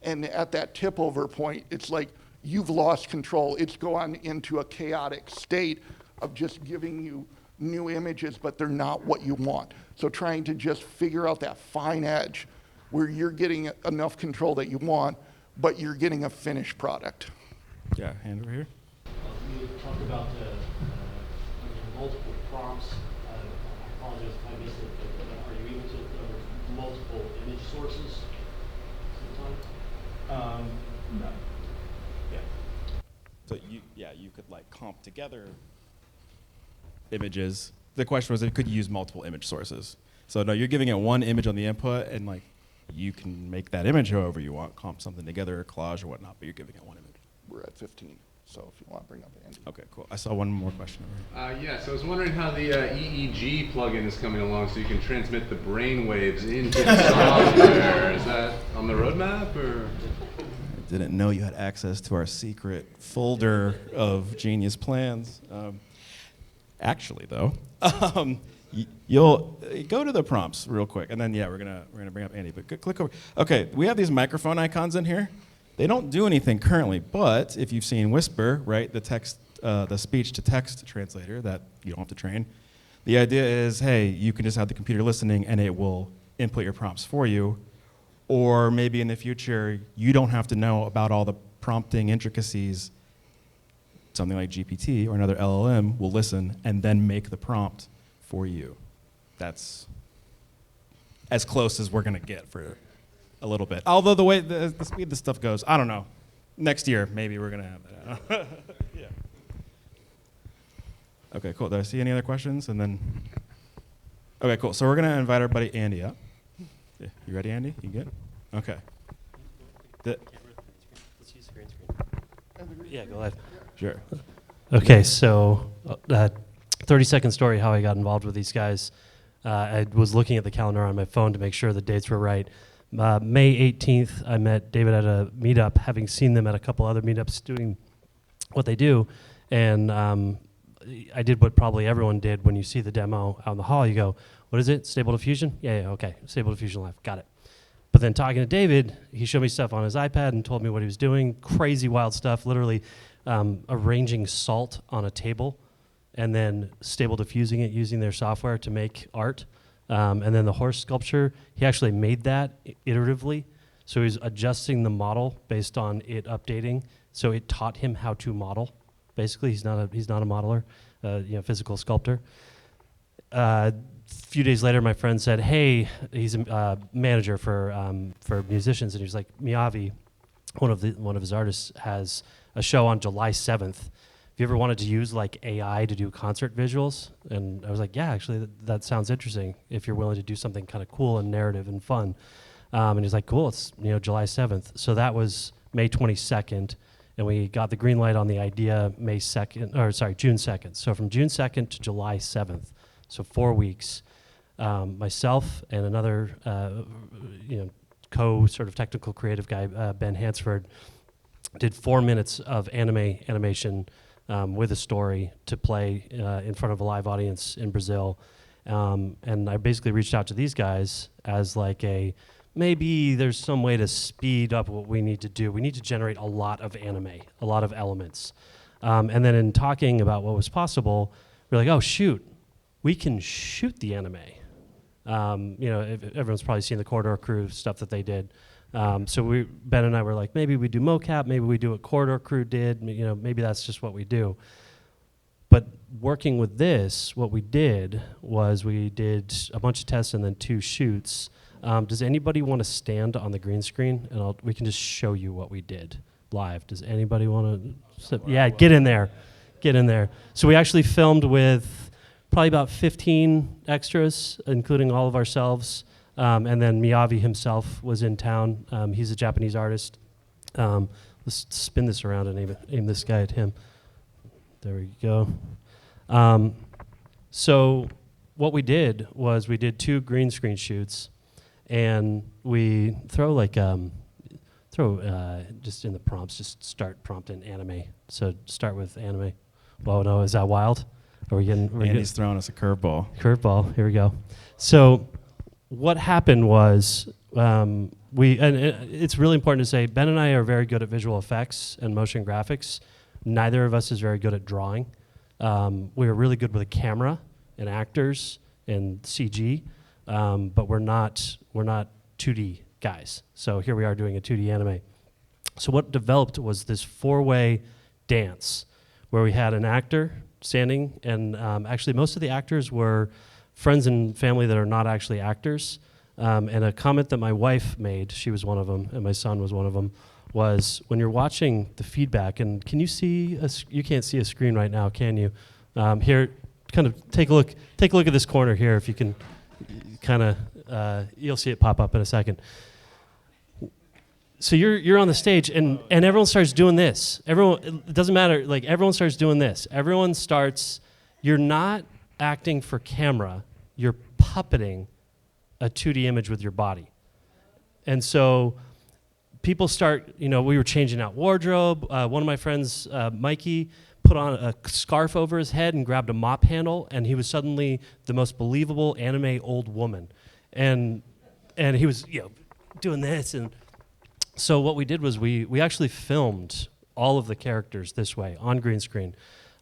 And at that tip over point, it's like you've lost control. It's gone into a chaotic state of just giving you new images, but they're not what you want. So trying to just figure out that fine edge where you're getting enough control that you want, but you're getting a finished product. Yeah, hand over here. You talked about multiple prompts. I apologize if I missed it, but are you able to cover multiple image sources sometimes? No. Yeah. So you could like comp together images. The question was, could you use multiple image sources? So no, you're giving it one image on the input, and like you can make that image however you want, comp something together, or collage or whatnot, but you're giving it one image. We're at 15, so if you want to bring up Andy. Okay, cool. I saw one more question over here. Yeah, so I was wondering how the EEG plugin is coming along so you can transmit the brain waves into the software. Is that on the roadmap, or? I didn't know you had access to our secret folder of genius plans. Actually, though, you'll go to the prompts real quick, and then we're gonna bring up Andy. But click over. Okay, we have these microphone icons in here. They don't do anything currently, but if you've seen Whisper, right, the speech-to-text translator that you don't have to train, the idea is, hey, you can just have the computer listening, and it will input your prompts for you. Or maybe in the future, you don't have to know about all the prompting intricacies. Something like GPT or another LLM will listen and then make the prompt for you. That's as close as we're going to get for a little bit. Although the way the speed this stuff goes, I don't know. Next year, maybe we're going to have that. Yeah. Okay, cool. Did I see any other questions? And then, okay, cool. So we're gonna invite our buddy Andy up. Yeah, you ready, Andy? You good? Okay. Let's use the green screen. Yeah, go ahead. Sure. Okay, so 30-second story how I got involved with these guys. I was looking at the calendar on my phone to make sure the dates were right. May 18th, I met David at a meetup, having seen them at a couple other meetups doing what they do. And I did what probably everyone did when you see the demo out in the hall. You go, what is it? Stable Diffusion? Yeah, okay. Stable Diffusion Live. Got it. But then talking to David, he showed me stuff on his iPad and told me what he was doing. Crazy wild stuff, literally arranging salt on a table and then stable diffusing it using their software to make art. And then the horse sculpture, he actually made that iteratively. So he's adjusting the model based on it updating. So it taught him how to model. Basically, he's not a modeler, physical sculptor. Few days later, my friend said, "Hey, he's a manager for musicians," and he was like, "Miyavi, one of his artists, has a show on July 7th. Have you ever wanted to use like AI to do concert visuals?" And I was like, "Yeah, actually, that sounds interesting. If you're willing to do something kind of cool and narrative and fun." And he's like, "Cool, it's July 7th." So that was May 22nd. And we got the green light on the idea June 2nd. So from June 2nd to July 7th, so 4 weeks, myself and another, sort of technical creative guy, Ben Hansford, did 4 minutes of animation with a story to play in front of a live audience in Brazil. And I basically reached out to these guys as like maybe there's some way to speed up what we need to do. We need to generate a lot of anime, a lot of elements. And then in talking about what was possible, we're like, oh, shoot, we can shoot the anime. Everyone's probably seen the Corridor Crew stuff that they did. So Ben and I were like, maybe we do mocap, maybe we do what Corridor Crew did, maybe that's just what we do. But working with this, what we did was we did a bunch of tests and then 2 shoots. Does anybody want to stand on the green screen? And we can just show you what we did live. Does anybody want to? Yeah, get in there. Get in there. So we actually filmed with probably about 15 extras, including all of ourselves. And then Miyavi himself was in town. He's a Japanese artist. Let's spin this around and aim this guy at him. There we go. So what we did was we did 2 green screen shoots. And we throw just in the prompts, just start prompt in anime. So start with anime. Whoa, no, is that wild? Are we getting? Andy's throwing us a curveball. Curveball. Here we go. So what happened was it's really important to say Ben and I are very good at visual effects and motion graphics. Neither of us is very good at drawing. We are really good with a camera and actors and CG. But we're not 2D guys. So here we are doing a 2D anime. So what developed was this 4-way dance where we had an actor standing, and actually most of the actors were friends and family that are not actually actors. And a comment that my wife made, she was one of them, and my son was one of them, was when you're watching the feedback, and can you see, you can't see a screen right now, can you? Here, kind of take a look at this corner here if you can. You'll see it pop up in a second. So you're on the stage and everyone starts doing this. It doesn't matter, like everyone starts doing this. You're not acting for camera, you're puppeting a 2D image with your body. And so people start, we were changing out wardrobe. One of my friends, Mikey, put on a scarf over his head and grabbed a mop handle, and he was suddenly the most believable anime old woman. And he was, doing this. And so what we did was we actually filmed all of the characters this way on green screen.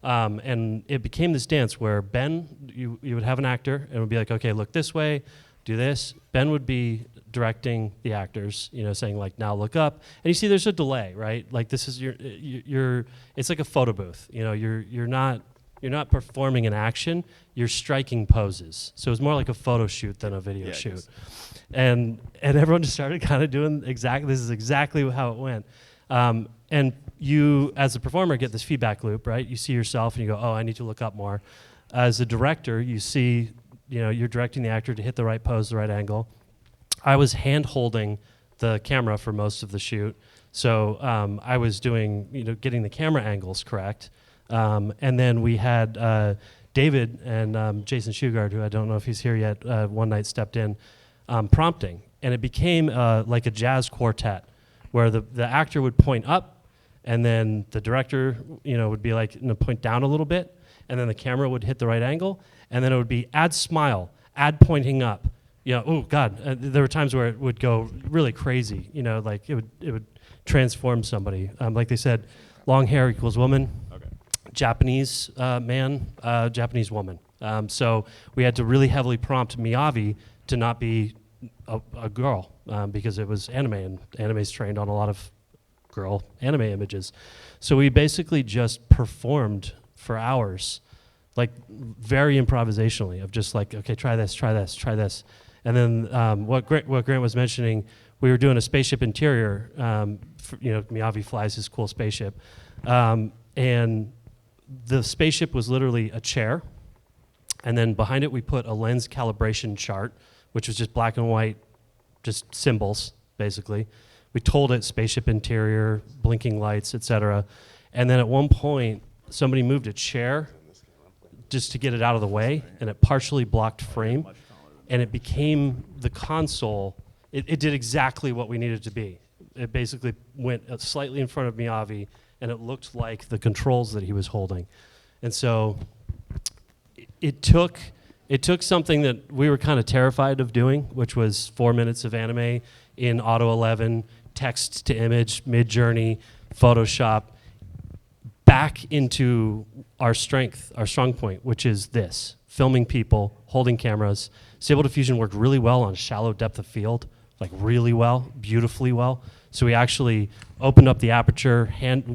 And it became this dance where Ben, you would have an actor and would be like, okay, look this way, do this. Ben would be directing the actors, saying like, now look up. And you see there's a delay, right? Like this is it's like a photo booth. You're not performing an action, you're striking poses. So it's more like a photo shoot than a video shoot. And everyone just started kind of doing this is exactly how it went. And you, as a performer, get this feedback loop, right? You see yourself and you go, oh, I need to look up more. As a director, you see, you're directing the actor to hit the right pose, the right angle. I was hand-holding the camera for most of the shoot. So I was doing, getting the camera angles correct. And then we had David and Jason Shugard, who I don't know if he's here yet, one night stepped in, prompting. And it became like a jazz quartet, where the actor would point up, and then the director, would be like, point down a little bit, and then the camera would hit the right angle, and then it would be add smile, add pointing up. Oh God, there were times where it would go really crazy. Like it would transform somebody. Like they said, long hair equals woman. Okay. Japanese man, Japanese woman. So we had to really heavily prompt Miyavi to not be a girl because it was anime, and anime's trained on a lot of girl anime images. So we basically just performed for hours, like very improvisationally, of just like, okay, try this, try this, try this. And then what Grant was mentioning, we were doing a spaceship interior. Miyavi flies his cool spaceship. And the spaceship was literally a chair. And then behind it, we put a lens calibration chart, which was just black and white, just symbols, basically. We told it spaceship interior, blinking lights, etc. And then at one point, somebody moved a chair just to get it out of the way, and it partially blocked frame. And it became the console. It did exactly what we needed to be. It basically went slightly in front of Miyavi, and it looked like the controls that he was holding. And so it took something that we were kind of terrified of doing, which was 4 minutes of anime in Auto 11, text to image, Mid-Journey, Photoshop, back into our strength, our strong point, which is this: filming people, holding cameras. Stable Diffusion worked really well on shallow depth of field, like really well, beautifully well. So we actually opened up the aperture,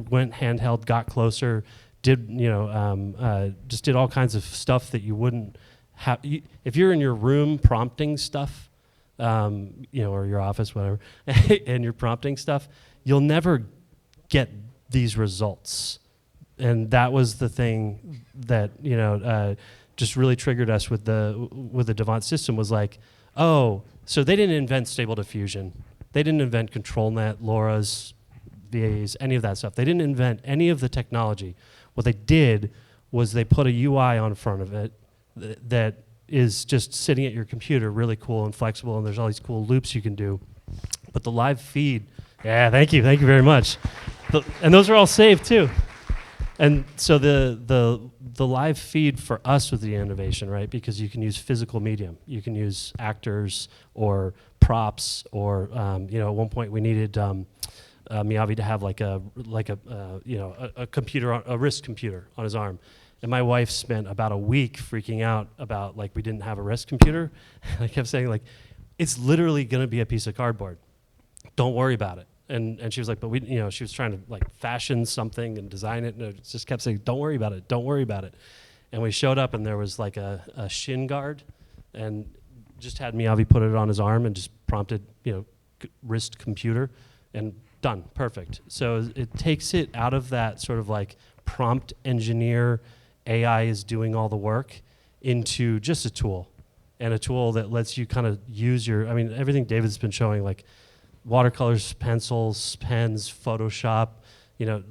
went handheld, got closer, did just did all kinds of stuff that you wouldn't have if you're in your room prompting stuff, or your office, whatever, and you're prompting stuff. You'll never get these results, and that was the thing that just really triggered us with the Davant system. Was like, oh, so they didn't invent Stable Diffusion. They didn't invent ControlNet, LoRa's, VAs, any of that stuff. They didn't invent any of the technology. What they did was they put a UI on front of it that is just sitting at your computer, really cool and flexible, and there's all these cool loops you can do. But the live feed, thank you very much. And those are all saved too. And so the live feed for us was the innovation, right? Because you can use physical medium. You can use actors or props, or at one point we needed Miyavi to have like a computer, a wrist computer on his arm. And my wife spent about a week freaking out about like we didn't have a wrist computer. I kept saying like, it's literally going to be a piece of cardboard. Don't worry about it. And she was like, but we, she was trying to like fashion something and design it, and it just kept saying, don't worry about it, don't worry about it. And we showed up, and there was like a shin guard, and just had Miyavi put it on his arm and just prompted, wrist computer, and done, perfect. So it takes it out of that sort of like prompt engineer, AI is doing all the work, into just a tool, and a tool that lets you kind of use everything David's been showing, like watercolors, pencils, pens, Photoshop,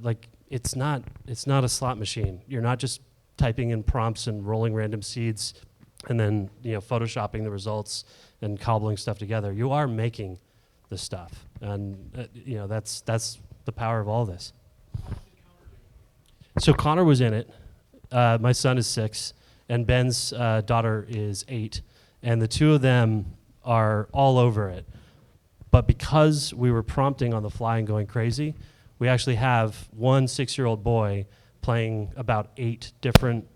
like it's not a slot machine. You're not just typing in prompts and rolling random seeds and then, photoshopping the results and cobbling stuff together. You are making the stuff. And, that's the power of all this. So Connor was in it. My son is 6, and Ben's daughter is 8. And the two of them are all over it. But because we were prompting on the fly and going crazy, we actually have one 6-year-old boy playing about 8 different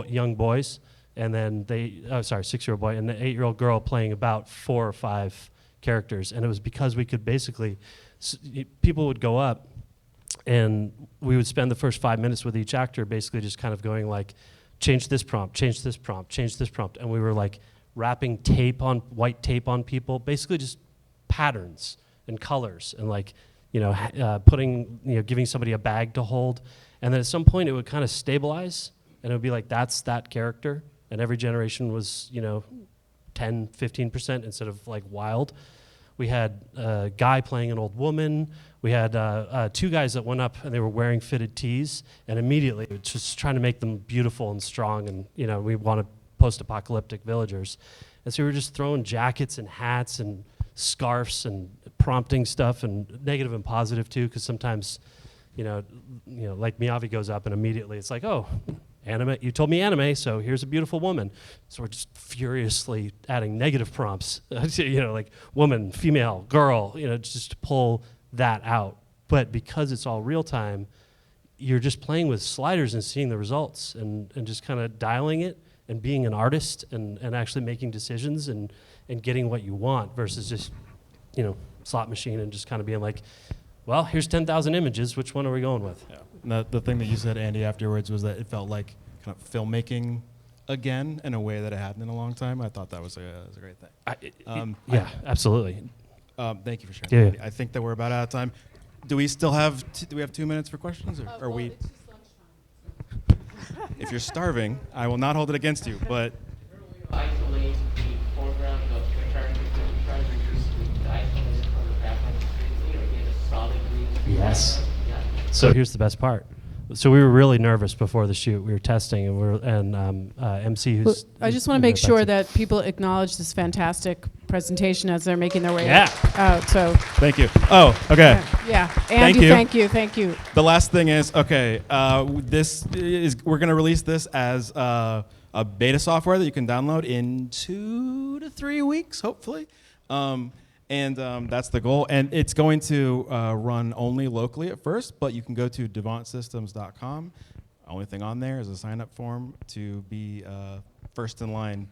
young boys, and then 6-year-old boy, and the 8-year-old girl playing about 4 or 5 characters. And it was because we could basically, people would go up, and we would spend the first 5 minutes with each actor basically just kind of going like, change this prompt, change this prompt, change this prompt. And we were like wrapping white tape on people, basically just patterns and colors, and like, putting, giving somebody a bag to hold. And then at some point it would kind of stabilize and it would be like, that's that character. And every generation was, 10, 15% instead of like wild. We had a guy playing an old woman. We had 2 guys that went up and they were wearing fitted tees, and immediately it was just trying to make them beautiful and strong, and we wanted post-apocalyptic villagers. And so we were just throwing jackets and hats and scarves and prompting stuff, and negative and positive too, because sometimes, like Miyavi goes up and immediately it's like, oh, anime, you told me anime, so here's a beautiful woman. So we're just furiously adding negative prompts, like woman, female, girl, just to pull that out. But because it's all real time, you're just playing with sliders and seeing the results and just kind of dialing it and being an artist and actually making decisions and getting what you want versus just, slot machine and just kind of being like, well, here's 10,000 images, which one are we going with? Yeah. The thing that you said, Andy, afterwards was that it felt like kind of filmmaking again in a way that it hadn't in a long time. I thought that was a great thing. Absolutely. Thank you for sharing. Yeah. Andy. I think that we're about out of time. Do we still have 2 minutes for questions, or are we? It's just lunchtime. If you're starving, I will not hold it against you. But isolate the foreground of the character to try to reduce the isolation from the background completely, or get a solid green screen. Yes. Yeah. So here's the best part. So we were really nervous before the shoot. We were testing, and MC, who's I just want to make sure that people acknowledge this fantastic presentation as they're making their way out. So thank you. Oh, okay. Yeah. Andy, thank you. The last thing is, okay, we're going to release this as a beta software that you can download in 2 to 3 weeks, hopefully. And that's the goal. And it's going to run only locally at first, but you can go to davantsystems.com. Only thing on there is a sign-up form to be first in line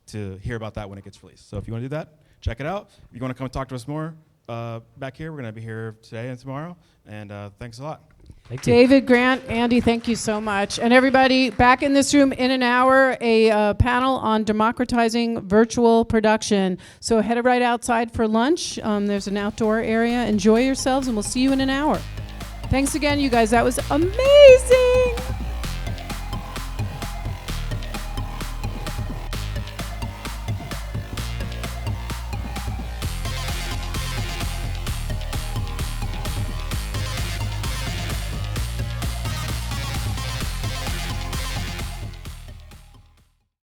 to hear about that when it gets released. So if you want to do that, check it out. If you want to come talk to us more back here, we're going to be here today and tomorrow. And thanks a lot. Thank you. David, Grant, Andy, thank you so much. And everybody, back in this room in an hour, a panel on democratizing virtual production. So head right outside for lunch. There's an outdoor area. Enjoy yourselves, and we'll see you in an hour. Thanks again, you guys. That was amazing.